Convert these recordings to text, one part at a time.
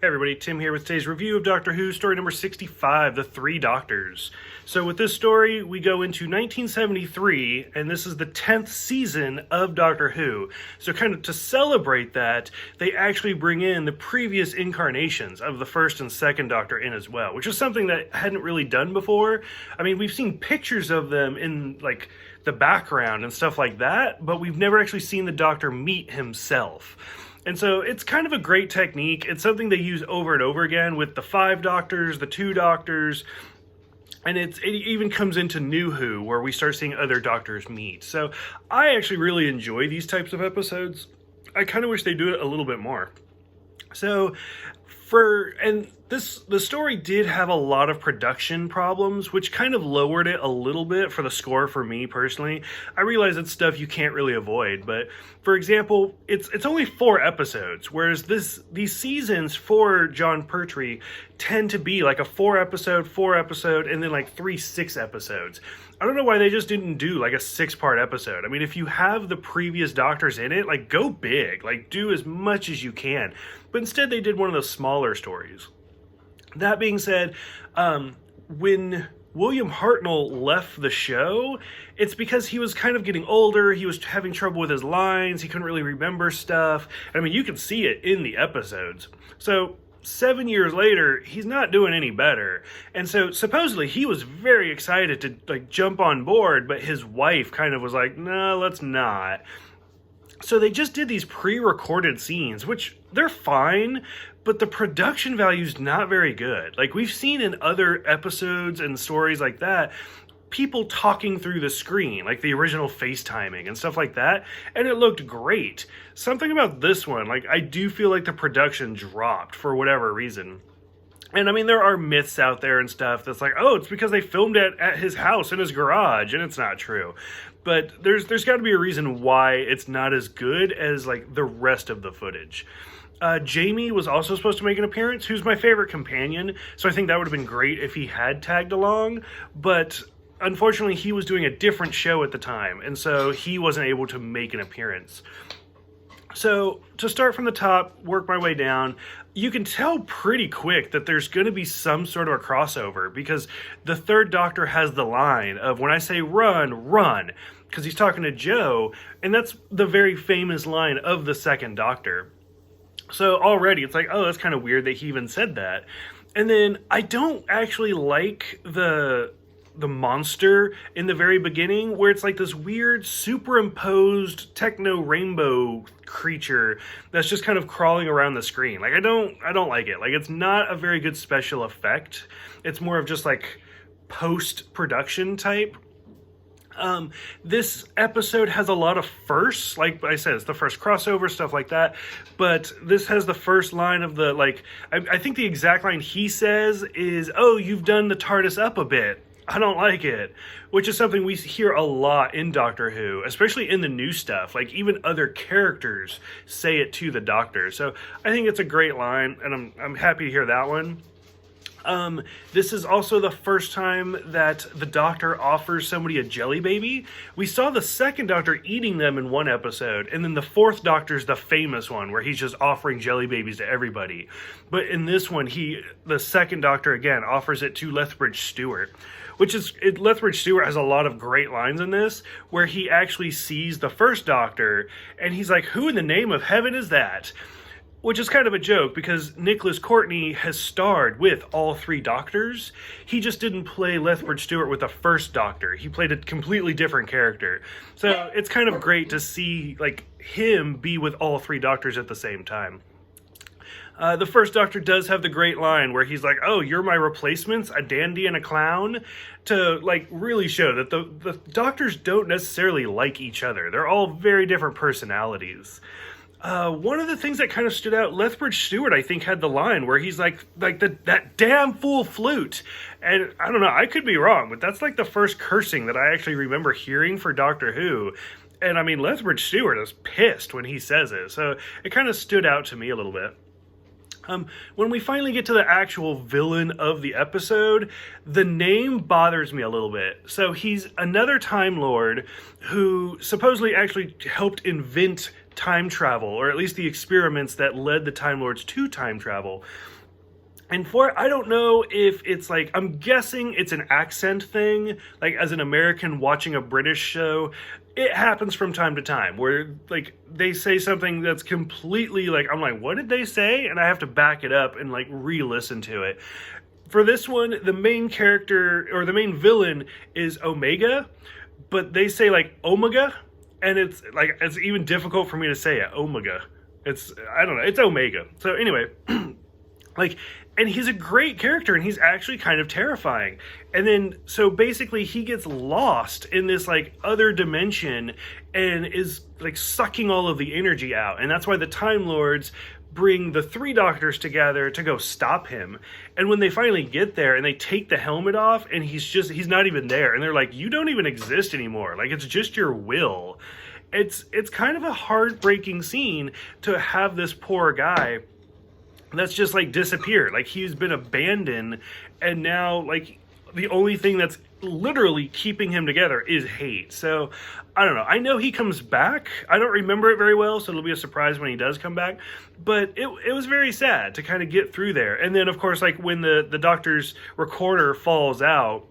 Hey everybody, Tim here with today's review of Doctor Who, story number 65, The Three Doctors. So with this story, we go into 1973, and this is the 10th season of Doctor Who. So kind of to celebrate that, they actually bring in the previous incarnations of the first and second Doctor in as well, which is something that hadn't really done before. I mean, we've seen pictures of them in, like, the background and stuff like that, but we've never actually seen the Doctor meet himself. And so it's kind of a great technique. It's something they use over and over again with the 5 Doctors, the 2 Doctors, and it even comes into New Who, where we start seeing other Doctors meet. So I actually really enjoy these types of episodes. I kind of wish they do it a little bit more. So the story did have a lot of production problems, which kind of lowered it a little bit for the score for me personally. I realize it's stuff you can't really avoid, but for example, it's only 4 episodes, whereas these seasons for Jon Pertwee tend to be like a 4 episode, and then like 3 6 episodes. I don't know why they just didn't do like a 6-part episode. I mean, if you have the previous Doctors in it, like go big, like do as much as you can. But instead they did one of those smaller stories. That being said, when William Hartnell left the show, it's because he was kind of getting older, he was having trouble with his lines, he couldn't really remember stuff. I mean, you can see it in the episodes. So 7 years later, he's not doing any better. And so supposedly he was very excited to like jump on board, but his wife kind of was like, no, let's not. So they just did these pre-recorded scenes, which they're fine, but the production value's not very good. Like we've seen in other episodes and stories like that, people talking through the screen, like the original FaceTiming and stuff like that, and it looked great. Something about this one, like I do feel like the production dropped for whatever reason. And I mean, there are myths out there and stuff that's like, oh, it's because they filmed it at his house in his garage, and it's not true. But there's got to be a reason why it's not as good as like the rest of the footage. Jamie was also supposed to make an appearance, who's my favorite companion, so I think that would have been great if he had tagged along, but unfortunately he was doing a different show at the time, and so he wasn't able to make an appearance. So, to start from the top, work my way down, you can tell pretty quick that there's going to be some sort of a crossover, because the third Doctor has the line of, when I say run, run, because he's talking to Jo, and that's the very famous line of the second Doctor. So already it's like, oh, that's kind of weird that he even said that. And then I don't actually like the monster in the very beginning, where it's like this weird superimposed techno rainbow creature that's just kind of crawling around the screen. Like I don't like it. Like it's not a very good special effect. It's more of just like post-production type. This episode has a lot of firsts. Like I said, it's the first crossover, stuff like that. But this has the first line of the, like, I think the exact line he says is, oh, you've done the TARDIS up a bit. I don't like it. Which is something we hear a lot in Doctor Who, especially in the new stuff. Like, even other characters say it to the Doctor. So I think it's a great line, and I'm happy to hear that one. This is also the first time that the Doctor offers somebody a jelly baby. We saw the second Doctor eating them in one episode, and then the fourth Doctor's the famous one, where he's just offering jelly babies to everybody. But in this one, the second Doctor, again, offers it to Lethbridge Stewart. Lethbridge Stewart has a lot of great lines in this, where he actually sees the first Doctor, and he's like, who in the name of heaven is that? Which is kind of a joke, because Nicholas Courtney has starred with all 3 Doctors. He just didn't play Lethbridge Stewart with the first Doctor. He played a completely different character. So it's kind of great to see like him be with all 3 Doctors at the same time. The first Doctor does have the great line where he's like, oh, you're my replacements, a dandy and a clown, to like really show that the Doctors don't necessarily like each other. They're all very different personalities. One of the things that kind of stood out, Lethbridge Stewart, I think, had the line where he's like that damn fool flute. And I don't know, I could be wrong, but that's like the first cursing that I actually remember hearing for Doctor Who. And I mean, Lethbridge Stewart is pissed when he says it. So it kind of stood out to me a little bit. When we finally get to the actual villain of the episode, the name bothers me a little bit. So he's another Time Lord who supposedly actually helped invent time travel, or at least the experiments that led the Time Lords to time travel. And for it, I don't know if it's like, I'm guessing it's an accent thing, like as an American watching a British show, it happens from time to time where like they say something that's completely like, I'm like, what did they say? And I have to back it up and like re-listen to it. For this one, the main character or the main villain is Omega, but they say like Omega, and it's like, it's even difficult for me to say it, Omega. I don't know, it's Omega. So anyway, like, and he's a great character, and he's actually kind of terrifying. And then, so basically he gets lost in this like other dimension and is like sucking all of the energy out. And that's why the Time Lords bring the three doctors together to go stop him. And when they finally get there and they take the helmet off and he's not even there. And they're like, you don't even exist anymore. Like, it's just your will. It's kind of a heartbreaking scene to have this poor guy that's just like disappeared. Like, he's been abandoned, and now like the only thing that's literally keeping him together is hate. So I don't know. I know he comes back. I don't remember it very well, so it'll be a surprise when he does come back. But it was very sad to kind of get through there. And then of course, like when the doctor's recorder falls out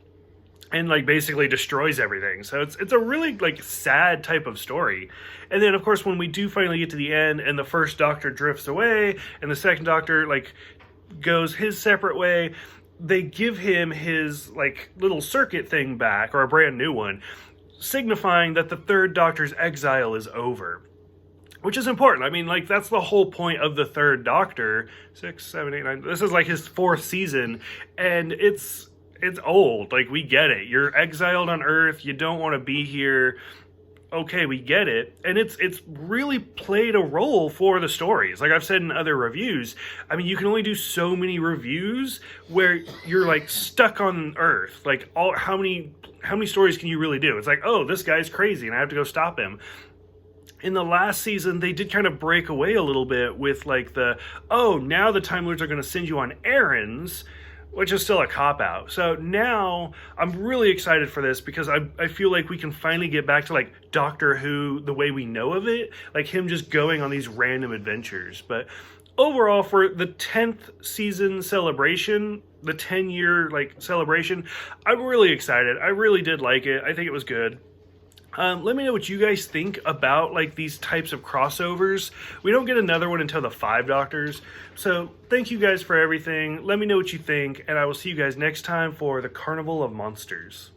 and like basically destroys everything. So it's a really like sad type of story. And then of course when we do finally get to the end and the first doctor drifts away and the second doctor like goes his separate way, they give him his like little circuit thing back, or a brand new one, signifying that the third doctor's exile is over. Which is important. I mean, like, that's the whole point of the third Doctor. 6, 7, 8, 9. This is like his 4th season, and it's old. Like, we get it. You're exiled on Earth. You don't want to be here. Okay, we get it. And it's really played a role for the stories. Like I've said in other reviews, I mean, you can only do so many reviews where you're like stuck on Earth. Like, how many stories can you really do? It's like, oh, this guy's crazy and I have to go stop him. In the last season, they did kind of break away a little bit with like now the Time Lords are going to send you on errands, which is still a cop-out. So now I'm really excited for this because I feel like we can finally get back to like Doctor Who the way we know of it, like him just going on these random adventures. But overall, for the 10th season celebration, the 10-year like celebration, I'm really excited. I really did like it. I think it was good. Let me know what you guys think about like these types of crossovers. We don't get another one until the 5 Doctors. So thank you guys for everything. Let me know what you think, and I will see you guys next time for the Carnival of Monsters.